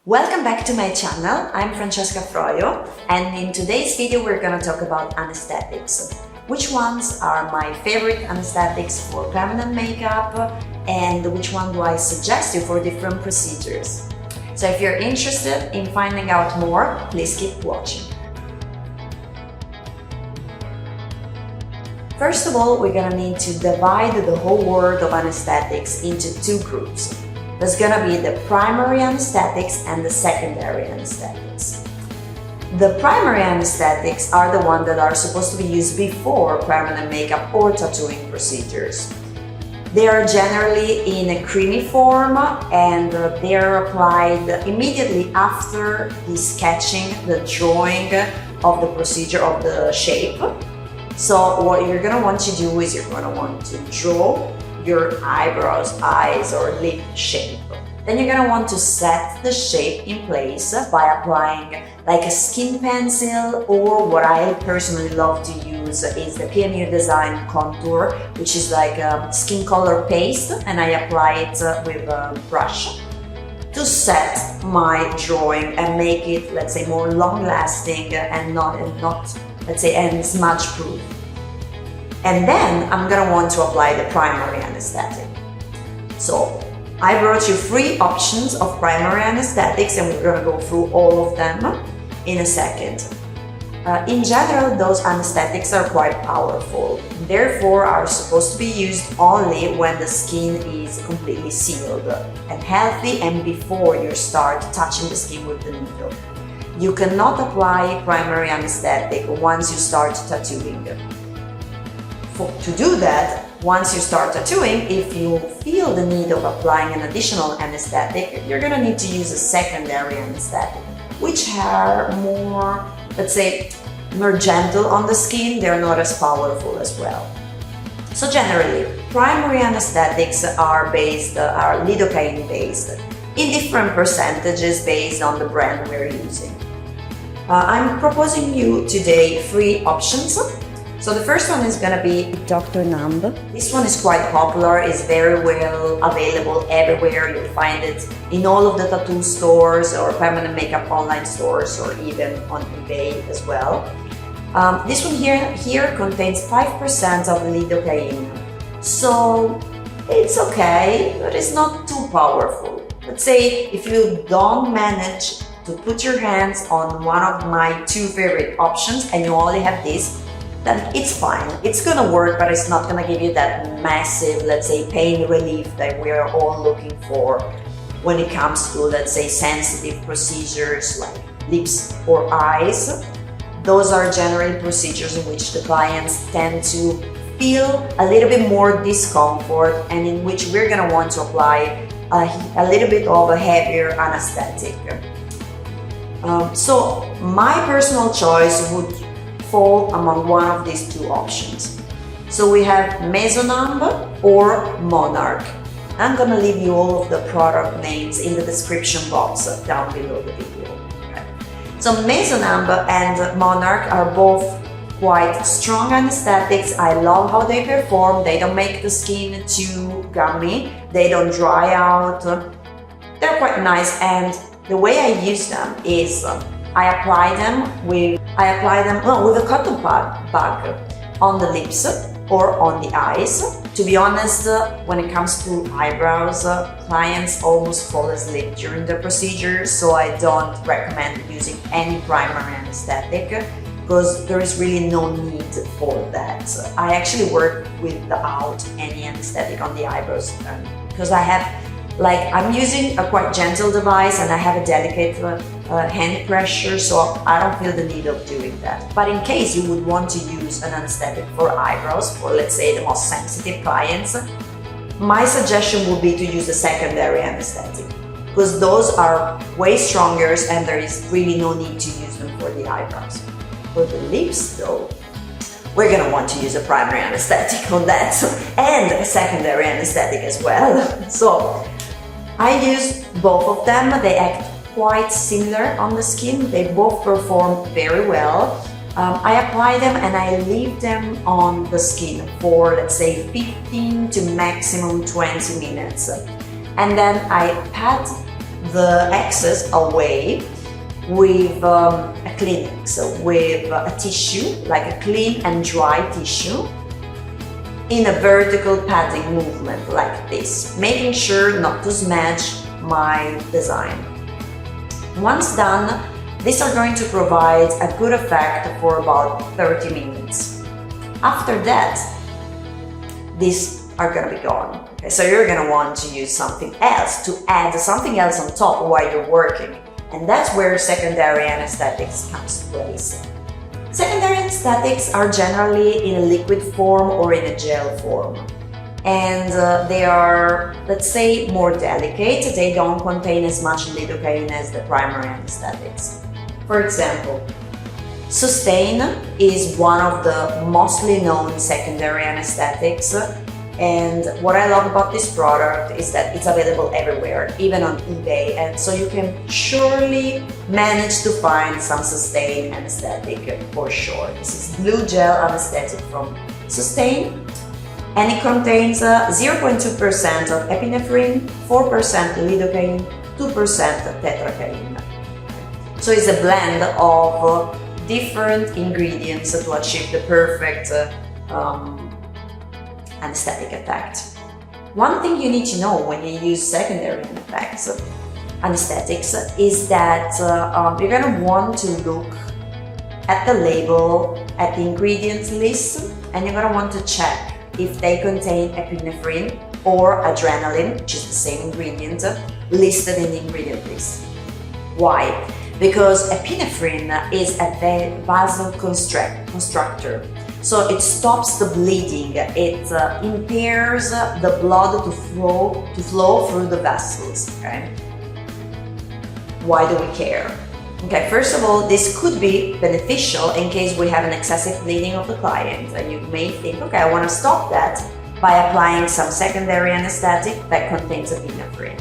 Welcome back to my channel. I'm Francesca Froio, and in today's video we're gonna talk about anesthetics. Which ones are my favorite anesthetics for permanent makeup and which one do I suggest you for different procedures. So if you're interested in finding out more, please keep watching. First of all, we're gonna need to divide the whole world of anesthetics into two groups. There's gonna be the primary anesthetics and the secondary anesthetics. The primary anesthetics are the ones that are supposed to be used before permanent makeup or tattooing procedures. They are generally in a creamy form and they are applied immediately after the sketching, the drawing of the procedure of the shape. So what you're gonna want to do is you're gonna want to draw your eyebrows, eyes, or lip shape. Then you're gonna want to set the shape in place by applying like a skin pencil, or what I personally love to use is the PMU Design Contour, which is like a skin color paste, and I apply it with a brush to set my drawing and make it, let's say, more long-lasting and not let's say, and smudge proof. And then I'm gonna want to apply the primary anesthetic. So I brought you 3 options of primary anesthetics and we're gonna go through all of them in a second. In general, those anesthetics are quite powerful, therefore are supposed to be used only when the skin is completely sealed and healthy and before you start touching the skin with the needle. You cannot apply primary anesthetic once you start tattooing. To do that, once you start tattooing, if you feel the need of applying an additional anesthetic, you're gonna need to use a secondary anesthetic, which are more, let's say, more gentle on the skin. They're not as powerful as well. So generally, primary anesthetics are lidocaine based, in different percentages based on the brand we're using. I'm proposing you today 3 options. So the first one is gonna be Dr. NUMB. This one is quite popular, is very well available everywhere. You'll find it in all of the tattoo stores or permanent makeup online stores or even on eBay as well. This one here contains 5% of lidocaine. So it's okay, but it's not too powerful. Let's say if you don't manage to put your hands on one of my 2 favorite options and you only have this, then it's fine. It's gonna work, but it's not gonna give you that massive, let's say, pain relief that we're all looking for when it comes to, let's say, sensitive procedures like lips or eyes. Those are generally procedures in which the clients tend to feel a little bit more discomfort and in which we're gonna want to apply a little bit of a heavier anesthetic. So my personal choice would fall among one of these 2 options. So we have MESONUMB or MONARCH. I'm gonna leave you all of the product names in the description box down below the video. Okay. So MESONUMB and MONARCH are both quite strong anesthetics. I love how they perform. They don't make the skin too gummy. They don't dry out. They're quite nice, and the way I use them is I apply them with a cotton bag on the lips or on the eyes. To be honest, when it comes to eyebrows, clients almost fall asleep during the procedure, so I don't recommend using any primary anesthetic because there is really no need for that. I actually work without any anesthetic on the eyebrows because I'm using a quite gentle device and I have a delicate hand pressure, so I don't feel the need of doing that. But in case you would want to use an anesthetic for eyebrows, for let's say the most sensitive clients, my suggestion would be to use a secondary anesthetic because those are way stronger and there is really no need to use them for the eyebrows. For the lips though, we're gonna want to use a primary anesthetic on that and a secondary anesthetic as well. So I use both of them. They act quite similar on the skin. They both perform very well. I apply them and I leave them on the skin for, let's say, 15 to maximum 20 minutes. And then I pat the excess away with a cleaning, so with a tissue, like a clean and dry tissue, in a vertical padding movement like this, making sure not to smudge my design. Once done, these are going to provide a good effect for about 30 minutes. After that, these are gonna be gone. Okay, so you're gonna want to use something else, to add something else on top while you're working. And that's where secondary anesthetics comes to place. Secondary anesthetics are generally in a liquid form or in a gel form. And they are, let's say, more delicate. They don't contain as much lidocaine as the primary anesthetics. For example, Sustain is one of the mostly known secondary anesthetics. And what I love about this product is that it's available everywhere, even on eBay, and so you can surely manage to find some Sustain anesthetic for sure. This is blue gel anesthetic from Sustain, and it contains 0.2% of epinephrine, 4% lidocaine, 2% tetracaine. So it's a blend of different ingredients to achieve the perfect anesthetic effect. One thing you need to know when you use secondary anesthetics is that you're going to want to look at the label, at the ingredients list, and you're going to want to check if they contain epinephrine or adrenaline, which is the same ingredient, listed in the ingredient list. Why? Because epinephrine is a vasoconstrictor. So it stops the bleeding, it impairs the blood to flow through the vessels, okay? Why do we care? Okay, first of all, this could be beneficial in case we have an excessive bleeding of the client, and you may think, okay, I want to stop that by applying some secondary anesthetic that contains epinephrine.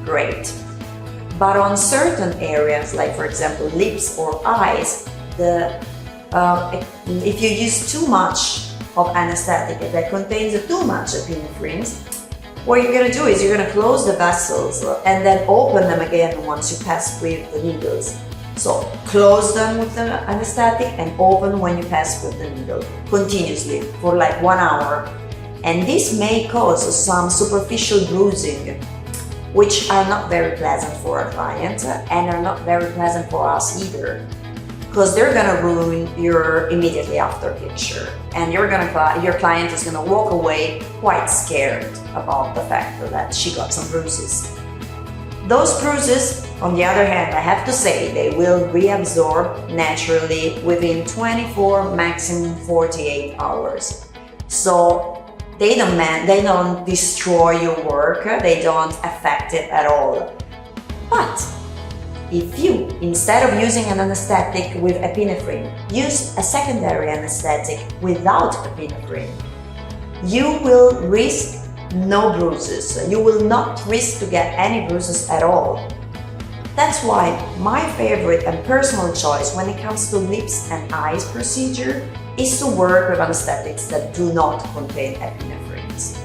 Great. But on certain areas, like for example lips or eyes, if you use too much of anesthetic that contains too much epinephrine, what you're going to do is you're going to close the vessels and then open them again once you pass with the needles. So close them with the anesthetic and open when you pass with the needle continuously for like 1 hour. And this may cause some superficial bruising, which are not very pleasant for our client and are not very pleasant for us either, because they're gonna ruin your immediately after picture, and your client is gonna walk away quite scared about the fact that she got some bruises. Those bruises, on the other hand, I have to say, they will reabsorb naturally within 24, maximum 48 hours. So they don't destroy your work, they don't affect it at all. But if you, instead of using an anesthetic with epinephrine, use a secondary anesthetic without epinephrine, you will risk no bruises. You will not risk to get any bruises at all. That's why my favorite and personal choice when it comes to lips and eyes procedure is to work with anesthetics that do not contain epinephrine,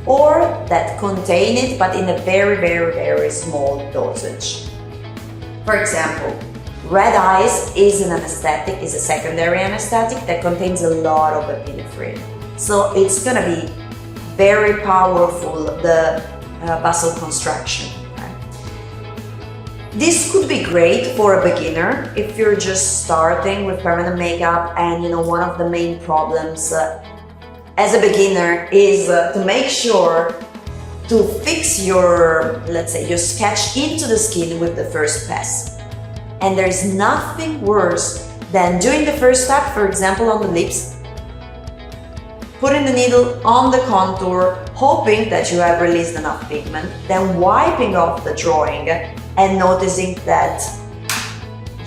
or that contain it but in a very, very, very small dosage. For example, red eyes is a secondary anesthetic that contains a lot of epinephrine. So it's gonna be very powerful, the vasoconstriction. Okay? This could be great for a beginner if you're just starting with permanent makeup, and one of the main problems as a beginner is to make sure to fix your, let's say, your sketch into the skin with the first pass. And there's nothing worse than doing the first step, for example on the lips, putting the needle on the contour, hoping that you have released enough pigment, then wiping off the drawing and noticing that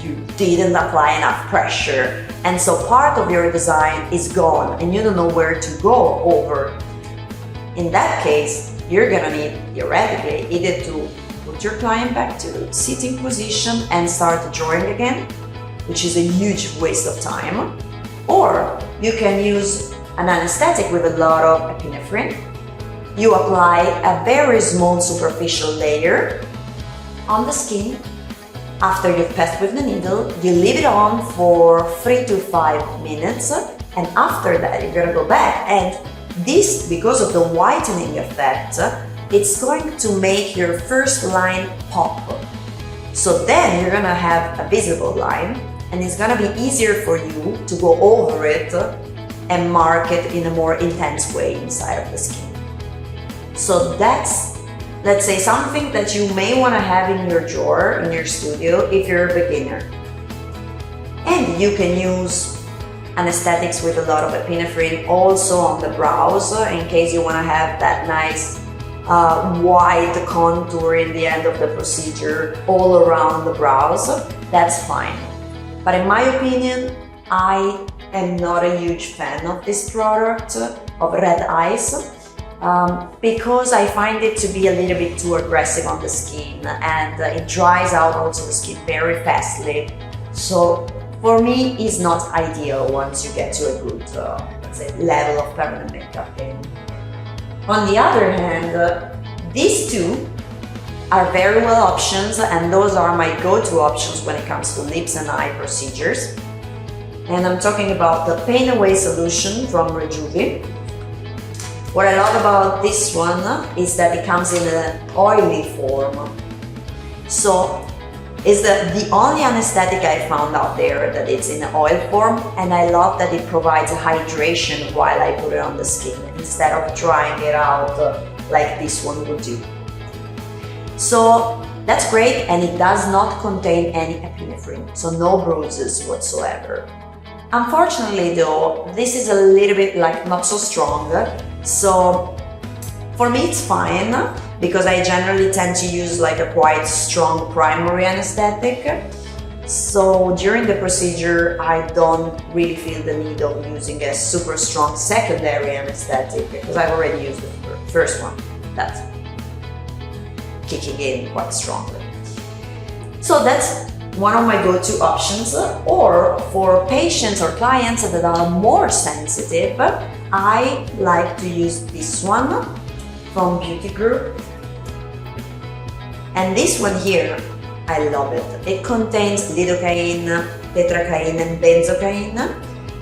you didn't apply enough pressure. And so part of your design is gone and you don't know where to go over. In that case, you're gonna need, theoretically, either to put your client back to sitting position and start drawing again, which is a huge waste of time, or you can use an anesthetic with a lot of epinephrine. You apply a very small superficial layer, on the skin. After you've passed with the needle, you leave it on for 3 to 5 minutes, and after that you're gonna go back, and this, because of the whitening effect, it's going to make your first line pop. So then you're gonna have a visible line, and it's gonna be easier for you to go over it and mark it in a more intense way inside of the skin. So that's, let's say, something that you may want to have in your drawer, in your studio, if you're a beginner. And you can use anesthetics with a lot of epinephrine also on the brows, in case you want to have that nice wide contour in the end of the procedure all around the brows. That's fine. But in my opinion, I am not a huge fan of this product, of Red Eyes, because I find it to be a little bit too aggressive on the skin, and it dries out also the skin very fastly. So for me, it's not ideal once you get to a good, let's say, level of permanent makeup. On the other hand, these two are very well options, and those are my go-to options when it comes to lips and eye procedures. And I'm talking about the Pain Away Solution from Rejuve. What I love about this one is that it comes in an oily form. So it's the only anesthetic I found out there that it's in an oil form, and I love that it provides hydration while I put it on the skin instead of drying it out like this one would do. So that's great, and it does not contain any epinephrine, so no bruises whatsoever. Unfortunately though, this is a little bit like not so strong, so for me it's fine, because I generally tend to use like a quite strong primary anesthetic. So during the procedure, I don't really feel the need of using a super strong secondary anesthetic, because I've already used the first one. That's kicking in quite strongly. So that's one of my go-to options. Or for patients or clients that are more sensitive, I like to use this one from Beauty Group. And this one here, I love it. It contains lidocaine, tetracaine and benzocaine.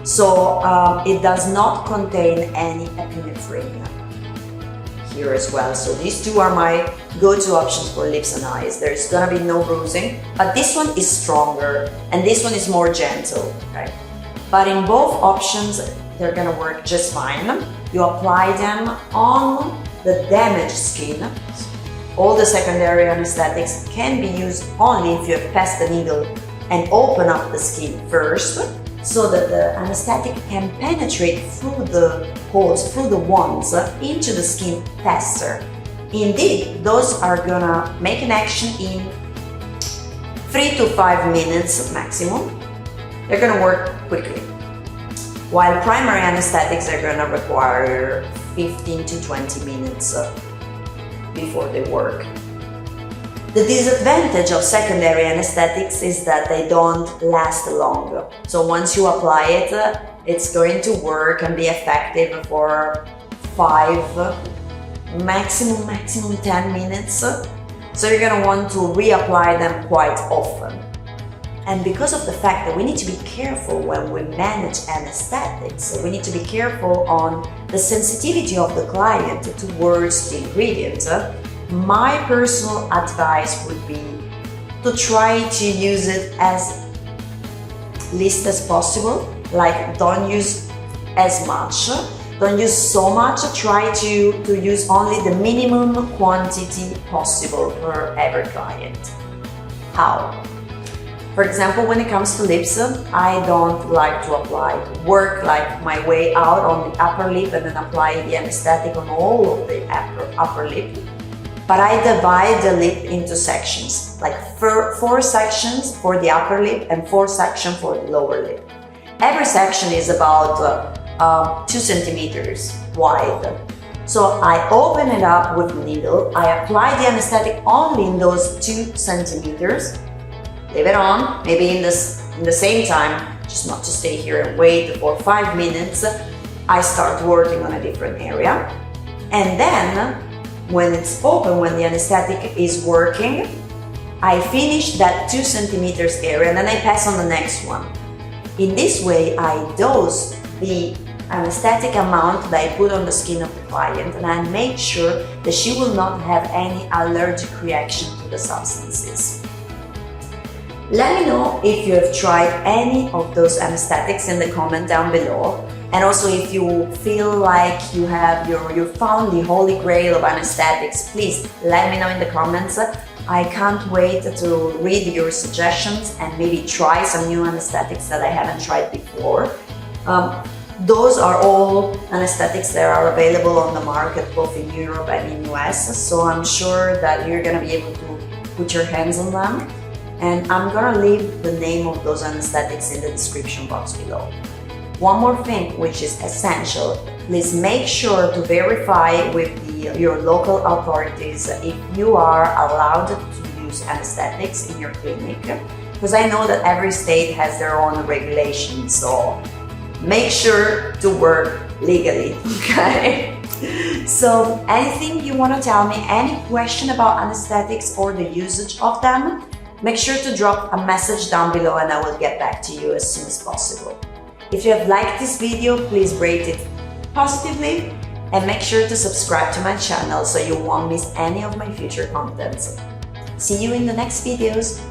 So it does not contain any epinephrine here as well. So these two are my go-to options for lips and eyes. There's gonna be no bruising, but this one is stronger and this one is more gentle, okay? But in both options, they're gonna work just fine. You apply them on the damaged skin. All the secondary anesthetics can be used only if you have passed the needle and open up the skin first, so that the anesthetic can penetrate through the holes, through the wounds, into the skin faster. Indeed, those are gonna make an action in 3 to 5 minutes maximum. They're gonna work quickly. While primary anesthetics are gonna require 15 to 20 minutes before they work. The disadvantage of secondary anesthetics is that they don't last long. So once you apply it, it's going to work and be effective for 5, maximum 10 minutes. So you're gonna want to reapply them quite often. And because of the fact that we need to be careful when we manage anesthetics, we need to be careful on the sensitivity of the client towards the ingredient, my personal advice would be to try to use it as least as possible. Like, don't use as much, don't use so much, try to use only the minimum quantity possible per every client. How? For example, when it comes to lips, I don't like to work like my way out on the upper lip and then apply the anesthetic on all of the upper lip. But I divide the lip into sections, like 4 sections for the upper lip and 4 sections for the lower lip. Every section is about 2 centimeters wide. So I open it up with the needle, I apply the anesthetic only in those 2 centimeters, leave it on, maybe in the same time, just not to stay here and wait for 5 minutes, I start working on a different area. And then, when it's open, when the anesthetic is working, I finish that 2 centimeters area and then I pass on the next one. In this way, I dose the anesthetic amount that I put on the skin of the client, and I make sure that she will not have any allergic reaction to the substances. Let me know if you have tried any of those anesthetics in the comment down below, and also if you feel like you found the holy grail of anesthetics, please let me know in the comments. I can't wait to read your suggestions and maybe try some new anesthetics that I haven't tried before. Those are all anesthetics that are available on the market both in Europe and in US, so I'm sure that you're gonna be able to put your hands on them. And I'm gonna leave the name of those anesthetics in the description box below. One more thing which is essential, please make sure to verify with your local authorities if you are allowed to use anesthetics in your clinic, because I know that every state has their own regulations, so make sure to work legally, okay? So anything you want to tell me, any question about anesthetics or the usage of them, make sure to drop a message down below and I will get back to you as soon as possible. If you have liked this video, please rate it positively and make sure to subscribe to my channel so you won't miss any of my future contents. See you in the next videos.